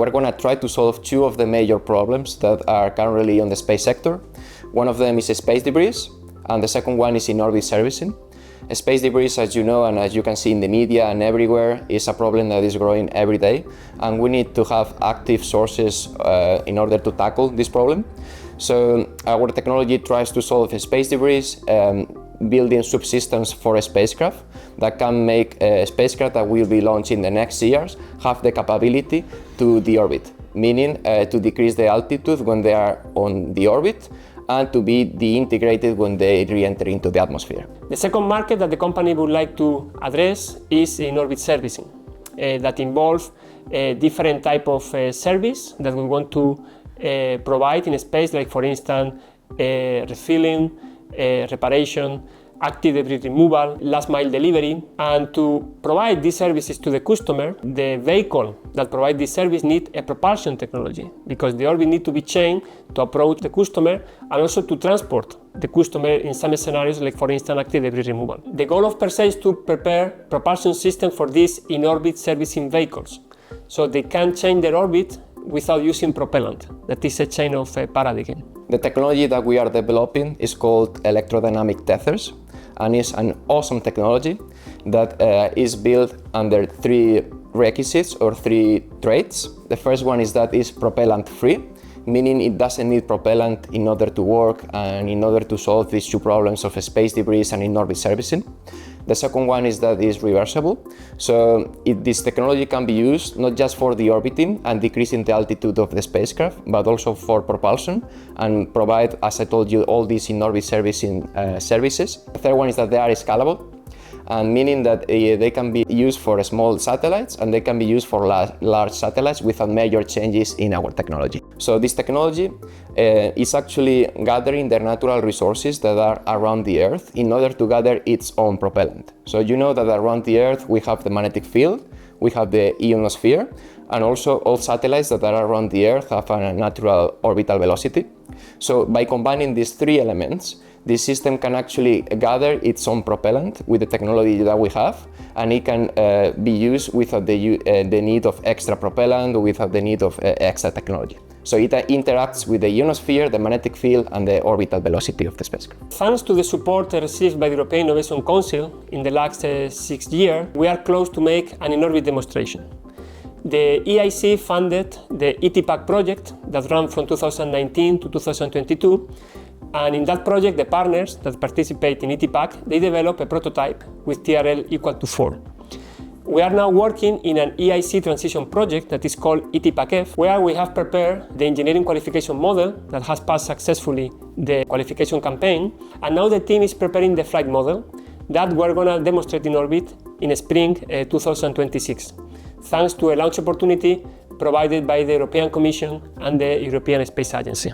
We're going to try to solve two of the major problems that are currently on the space sector. One of them is space debris, and the second one is in-orbit servicing. Space debris, as you know, and as you can see in the media and everywhere, is a problem that is growing every day, and we need to have active sources in order to tackle this problem. So our technology tries to solve space debris, building subsystems for a spacecraft that can make a spacecraft that will be launched in the next years have the capability to deorbit, meaning to decrease the altitude when they are on the orbit and to be deintegrated when they re-enter into the atmosphere. The second market that the company would like to address is in-orbit servicing. That involves different type of service that we want to provide in space, like for instance, refilling, reparation, active debris removal, last mile delivery. And to provide these services to the customer, the vehicle that provides this service needs a propulsion technology, because the orbit needs to be changed to approach the customer and also to transport the customer in some scenarios, like for instance, active debris removal. The goal of PERSE is to prepare propulsion system for these in-orbit servicing vehicles, so they can change their orbit without using propellant. That is a change of paradigm. The technology that we are developing is called electrodynamic tethers, and is an awesome technology that is built under three requisites or three traits. The first one is that it's propellant-free, meaning it doesn't need propellant in order to work and in order to solve these two problems of space debris and in-orbit servicing. The second one is that it's reversible, so this technology can be used not just for deorbiting and decreasing the altitude of the spacecraft, but also for propulsion and provide, as I told you, all these in-orbit servicing services. The third one is that they are scalable, and meaning that they can be used for small satellites and they can be used for large satellites without major changes in our technology. So this technology is actually gathering the natural resources that are around the Earth in order to gather its own propellant. So you know that around the Earth we have the magnetic field, we have the ionosphere, and also all satellites that are around the Earth have a natural orbital velocity. So by combining these three elements, this system can actually gather its own propellant with the technology that we have, and it can be used without the need of extra propellant or without the need of extra technology. So it interacts with the ionosphere, the magnetic field, and the orbital velocity of the spacecraft. Thanks to the support received by the European Innovation Council in the last 6 years, we are close to make an in-orbit demonstration. The EIC funded the ETPAC project that ran from 2019 to 2022, and in that project the partners that participate in ETPAC, they develop a prototype with TRL equal to 4. We are now working in an EIC transition project that is called ETPAC-F, where we have prepared the engineering qualification model that has passed successfully the qualification campaign, and now the team is preparing the flight model that we're going to demonstrate in orbit in spring 2026, thanks to a launch opportunity provided by the European Commission and the European Space Agency.